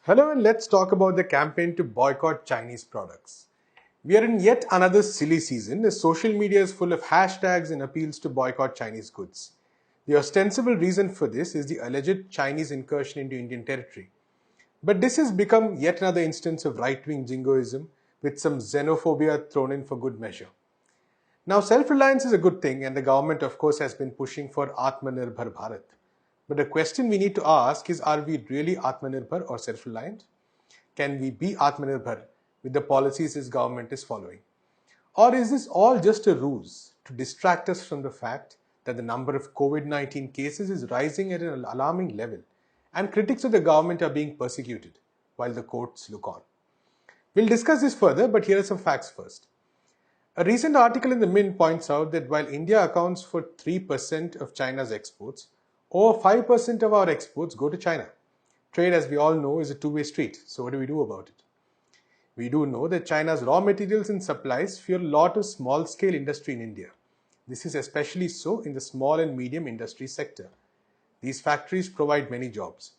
Hello, and let's talk about the campaign to boycott Chinese products. We are in yet another silly season as social media is full of hashtags and appeals to boycott Chinese goods. The ostensible reason for this is the alleged Chinese incursion into Indian territory. But this has become yet another instance of right wing jingoism with some xenophobia thrown in for good measure. Now, self reliance is a good thing, and the government, of course, has been pushing for Atmanirbhar Bharat. But the question we need to ask is, are we really Atmanirbhar or self reliant? Can we be Atmanirbhar with the policies this government is following? Or is this all just a ruse to distract us from the fact that the number of COVID-19 cases is rising at an alarming level and critics of the government are being persecuted while the courts look on? We'll discuss this further, but here are some facts first. A recent article in the Mint points out that while India accounts for 3% of China's exports, over 5% of our exports go to China. Trade, as we all know, is a two-way street. So what do we do about it? We do know that China's raw materials and supplies fuel a lot of small-scale industry in India. This is especially so in the small and medium industry sector. These factories provide many jobs.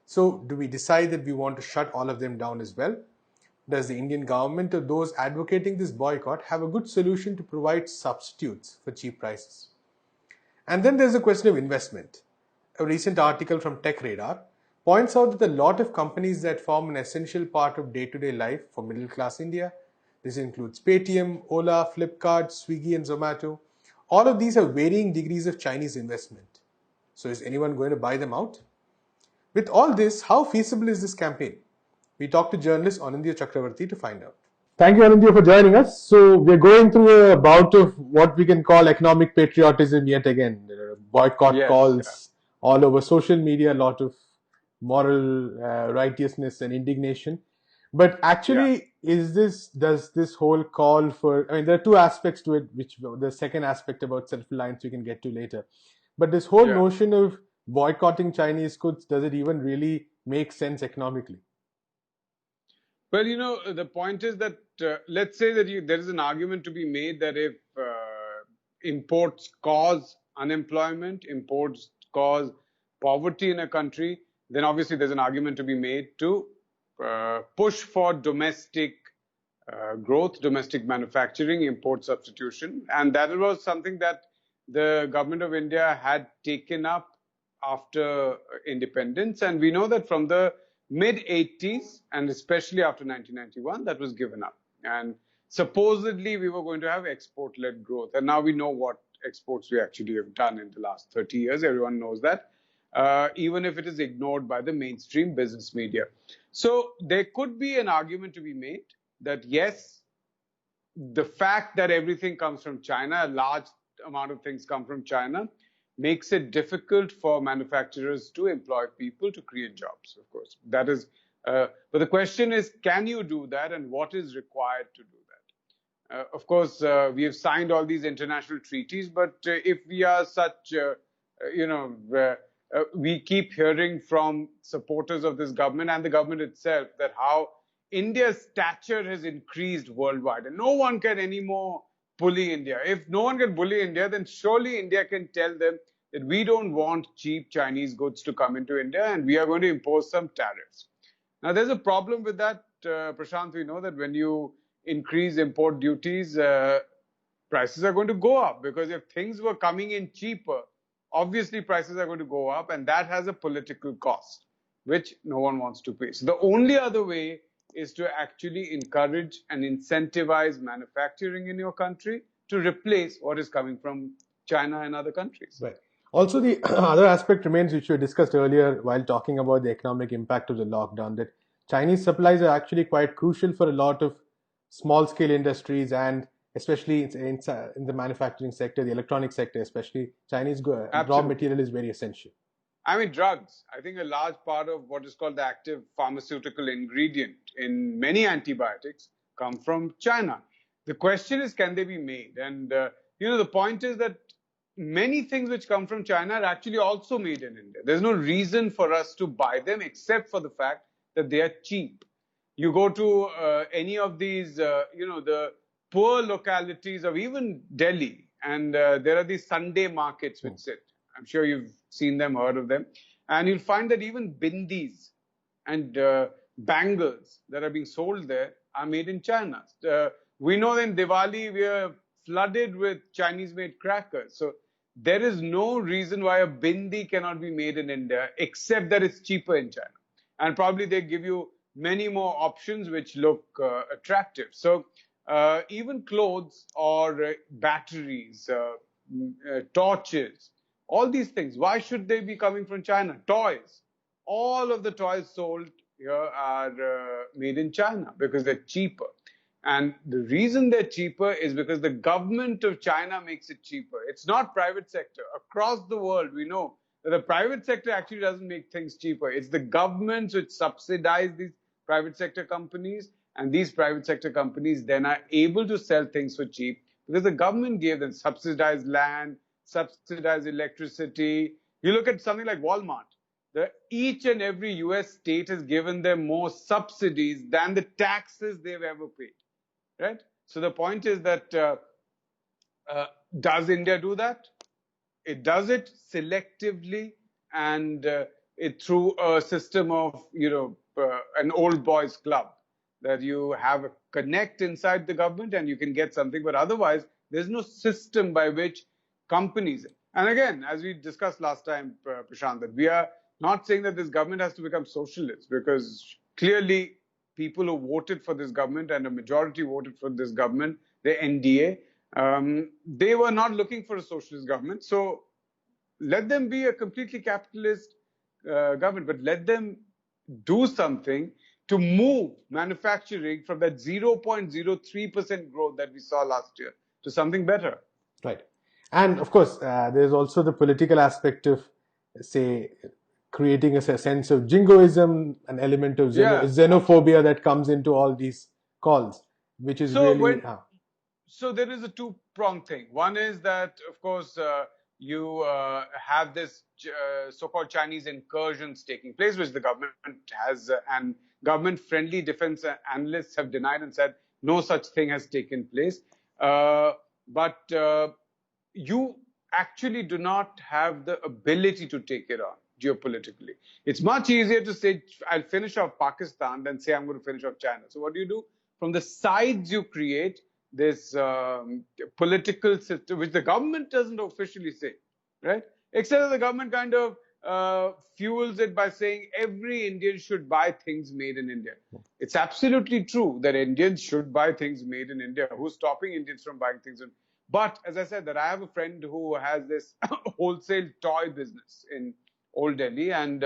So do we decide that we want to shut all of them down as well? Does the Indian government or those advocating this boycott have a good solution to provide substitutes for cheap prices? And then there's a question of investment. A recent article from Tech Radar points out that a lot of companies that form an essential part of day-to-day life for middle-class India, this includes Paytm, Ola, Flipkart, Swiggy and Zomato, all of these have varying degrees of Chinese investment. So is anyone going to buy them out? With all this, how feasible is this campaign? We talked to journalist Anindya Chakravarti to find out. Thank you, Anindya, for joining us. So we're going through a bout of what we can call economic patriotism yet again. There are boycott calls all over social media, a lot of moral righteousness and indignation. But actually, does this whole call for, I mean, there are two aspects to it, which the second aspect about self-reliance we can get to later. But this whole notion of boycotting Chinese goods, does it even really make sense economically? Well, the point is that let's say that there is an argument to be made that if imports cause unemployment, imports cause poverty in a country, then obviously there's an argument to be made to push for domestic growth, domestic manufacturing, import substitution. And that was something that the government of India had taken up after independence. And we know that from the mid-80s, and especially after 1991, that was given up. And supposedly we were going to have export-led growth. And now we know what exports we actually have done in the last 30 years. Everyone knows that, even if it is ignored by the mainstream business media. So there could be an argument to be made that yes, the fact that everything comes from China, a large amount of things come from China, makes it difficult for manufacturers to employ people to create jobs, of course. That is, but the question is, can you do that and what is required to do that? Of course, we have signed all these international treaties, but if we are such, we keep hearing from supporters of this government and the government itself that how India's stature has increased worldwide and no one can anymore bully India. If no one can bully India, then surely India can tell them that we don't want cheap Chinese goods to come into India and we are going to impose some tariffs. Now, there's a problem with that, Prashant. We know that when you increase import duties, prices are going to go up because if things were coming in cheaper, obviously prices are going to go up and that has a political cost, which no one wants to pay. So the only other way is to actually encourage and incentivize manufacturing in your country to replace what is coming from China and other countries. Right. Also, the other aspect remains, which we discussed earlier while talking about the economic impact of the lockdown, that Chinese supplies are actually quite crucial for a lot of small-scale industries and especially in the manufacturing sector, the electronic sector especially, Chinese raw material is very essential. I mean, drugs. I think a large part of what is called the active pharmaceutical ingredient in many antibiotics come from China. The question is, can they be made? And, the point is that many things which come from China are actually also made in India. There's no reason for us to buy them except for the fact that they are cheap. You go to any of these, the poor localities of even Delhi, and there are these Sunday markets which sit. I'm sure you've seen them, heard of them. And you'll find that even bindis and bangles that are being sold there are made in China. We know in Diwali we are flooded with Chinese-made crackers. So there is no reason why a bindi cannot be made in India, except that it's cheaper in China. And probably they give you many more options which look attractive. So even clothes or batteries, torches, all these things, why should they be coming from China? Toys. All of the toys sold here are made in China because they're cheaper. And the reason they're cheaper is because the government of China makes it cheaper. It's not private sector. Across the world, we know that the private sector actually doesn't make things cheaper. It's the governments which subsidize these private sector companies, and these private sector companies then are able to sell things for cheap because the government gave them subsidized land, subsidized electricity. You look at something like Walmart. Each and every US state has given them more subsidies than the taxes they've ever paid. Right? So the point is that uh, does India do that? It does it selectively and it through a system of an old boys club that you have a connect inside the government and you can get something, but otherwise there's no system by which companies, and again, as we discussed last time, Prashant, that we are not saying that this government has to become socialist, because clearly people who voted for this government and a majority voted for this government, the NDA, they were not looking for a socialist government. So let them be a completely capitalist government, but let them do something to move manufacturing from that 0.03% growth that we saw last year to something better. Right. And of course, there's also the political aspect of, say, creating a sense of jingoism, an element of Yeah, xenophobia that comes into all these calls, which is so really. when so there is a two-pronged thing. One is that, of course, you have this so-called Chinese incursions taking place, which the government has, and government-friendly defense analysts have denied and said no such thing has taken place. But you actually do not have the ability to take it on geopolitically. It's much easier to say, I'll finish off Pakistan than say, I'm going to finish off China. So what do? From the sides you create this political system, which the government doesn't officially say, right? Except that the government kind of fuels it by saying every Indian should buy things made in India. It's absolutely true that Indians should buy things made in India. Who's stopping Indians from buying things in? But as I said, that I have a friend who has this wholesale toy business in Old Delhi, and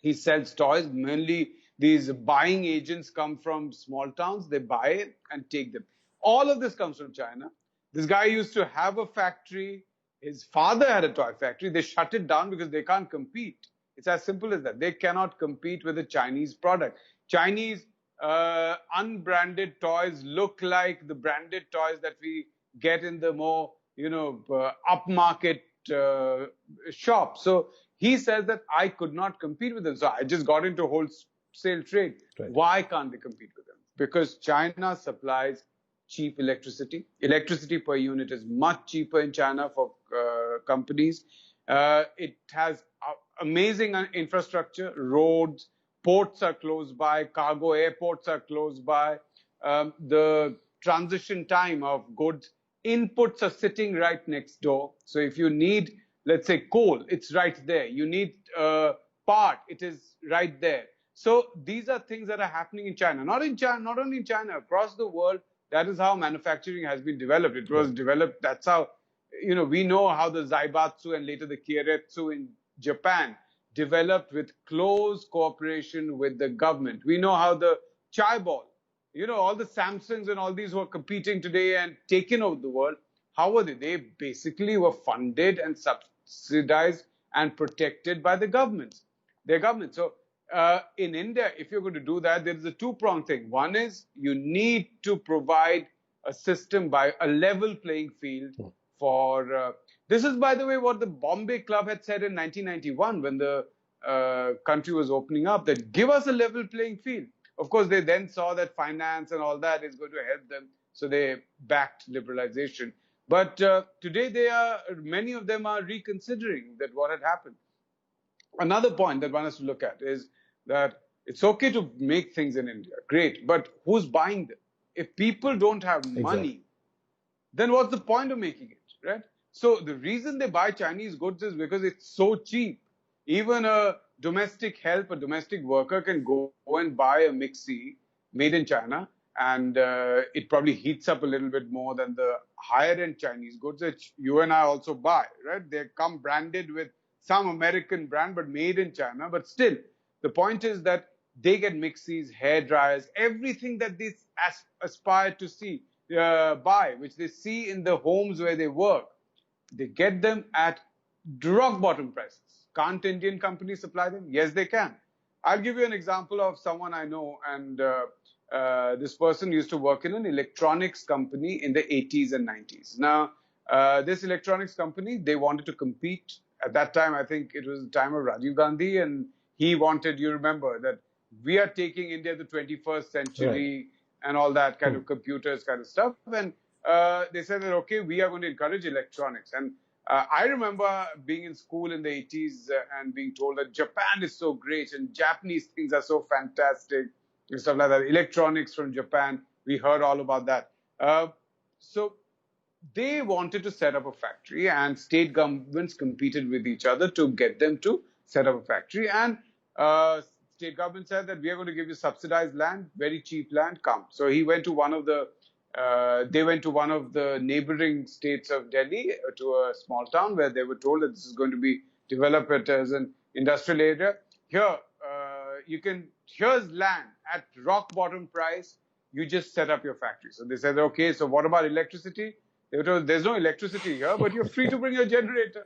he sells toys. Mainly, these buying agents come from small towns. They buy it and take them. All of this comes from China. This guy used to have a factory. His father had a toy factory. They shut it down because they can't compete. It's as simple as that. They cannot compete with a Chinese product. Chinese unbranded toys look like the branded toys that we get in the more upmarket shop. So he says that I could not compete with them. So I just got into wholesale trade. Right. Why can't they compete with them? Because China supplies cheap electricity. Electricity per unit is much cheaper in China for companies. It has amazing infrastructure, roads, ports are close by, cargo airports are close by. The transition time of goods inputs are sitting right next door. So if you need, let's say, coal, it's right there. You need part, it is right there. So these are things that are happening in China. Not only in China, across the world. That is how manufacturing has been developed. It was developed. That's how, we know how the Zaibatsu and later the Keiretsu in Japan developed with close cooperation with the government. We know how the Chaibol, all the Samsungs and all these who are competing today and taking over the world, how were they? They basically were funded and subsidized and protected by the governments, their government. So in India, if you're going to do that, there is a two-pronged thing. One is you need to provide a system by a level playing field for. This is, by the way, what the Bombay Club had said in 1991 when the country was opening up, that give us a level playing field. Of course, they then saw that finance and all that is going to help them, so they backed liberalization. But today, many of them are reconsidering that what had happened. Another point that one has to look at is that It's okay to make things in India, great, but who's buying them? If people don't have Exactly. money, then what's the point of making it, right? So the reason they buy Chinese goods is because it's so cheap. Even a domestic help, a domestic worker can go and buy a mixie made in China, and it probably heats up a little bit more than the higher end Chinese goods that you and I also buy, right? They come branded with some American brand, but made in China. But still, the point is that they get mixies, hair dryers, everything that they aspire to see, buy, which they see in the homes where they work. They get them at rock bottom prices. Can't Indian companies supply them? Yes, they can. I'll give you an example of someone I know, and this person used to work in an electronics company in the 80s and 90s. Now, this electronics company, they wanted to compete. At that time, I think it was the time of Rajiv Gandhi, and he wanted, you remember, that we are taking India to the 21st Right. century and all that kind of computers kind of stuff. And they said that, okay, we are going to encourage electronics. And I remember being in school in the 80s and being told that Japan is so great and Japanese things are so fantastic and stuff like that. Electronics from Japan, we heard all about that. So they wanted to set up a factory, and state governments competed with each other to get them to set up a factory. And uh, state government said that we are going to give you subsidized land, very cheap land, come. So he went to one of the they went to one of the neighboring states of Delhi, to a small town where they were told that this is going to be developed as an industrial area. Here, here's land at rock bottom price. You just set up your factory. So they said, okay, so what about electricity? They were told, there's no electricity here, but you're free to bring a generator.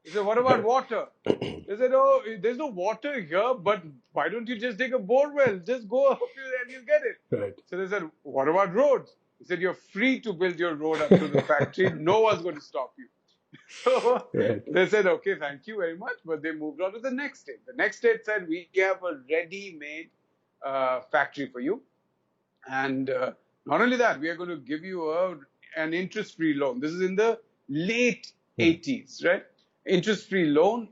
He said, what about water? They said, oh, there's no water here, but why don't you just dig a bore well? Just go up and you'll get it. Right. So they said, what about roads? He said, you're free to build your road up to the factory. No one's going to stop you. So Right. they said, okay, thank you very much. But they moved on to the next state. The next state said, we have a ready-made factory for you. And not only that, we are going to give you an interest-free loan. This is in the late 80s, right? Interest-free loan.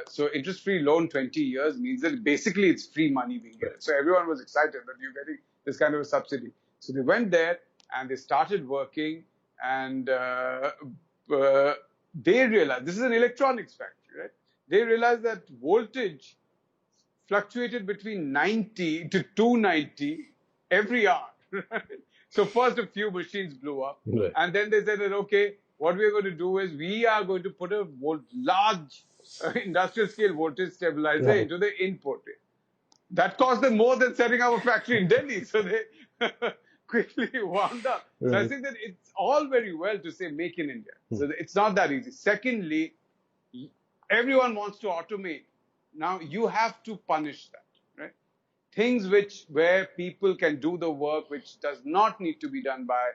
So interest-free loan 20 years means that basically it's free money being given. So everyone was excited that you're getting this kind of a subsidy. So they went there and they started working, and they realized, this is an electronics factory, right? They realized that voltage fluctuated between 90 to 290 every hour. So first a few machines blew up, Right. and then they said that, okay, what we are going to do is we are going to put a large industrial scale voltage stabilizer Right. into the input. That cost them more than setting up a factory in Delhi. So they quickly wound up. So I Right. think that it's all very well to say make in India. So it's not that easy. Secondly, everyone wants to automate. Now you have to punish that, right? Things where people can do the work which does not need to be done by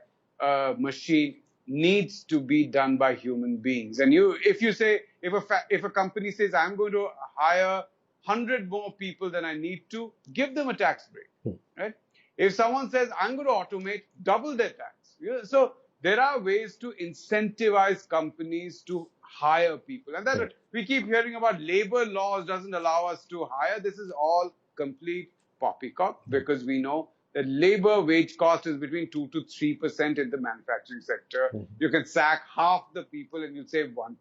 a machine needs to be done by human beings. And if you say, if a company says, I'm going to hire 100 more people than I need to, give them a tax break, right? If someone says, I'm going to automate, double their tax. So there are ways to incentivize companies to hire people. And that we keep hearing about labor laws doesn't allow us to hire. This is all complete poppycock, because we know that labor wage cost is between 2 to 3% in the manufacturing sector. You can sack half the people and you save 1%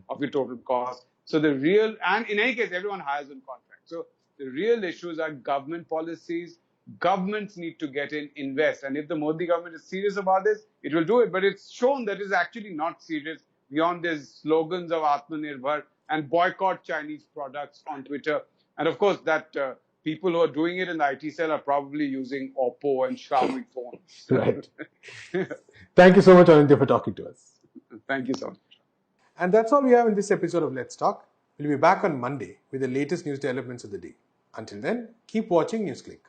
of your total cost. So and in any case, everyone hires on contract. So the real issues are government policies. Governments need to get in, invest. And if the Modi government is serious about this, it will do it. But it's shown that it's actually not serious beyond these slogans of Atmanirbhar and boycott Chinese products on Twitter. And of course, that people who are doing it in the IT cell are probably using Oppo and Xiaomi phones. Right. Thank you so much, Anindya, for talking to us. Thank you so much. And that's all we have in this episode of Let's Talk. We'll be back on Monday with the latest news developments of the day. Until then, keep watching NewsClick.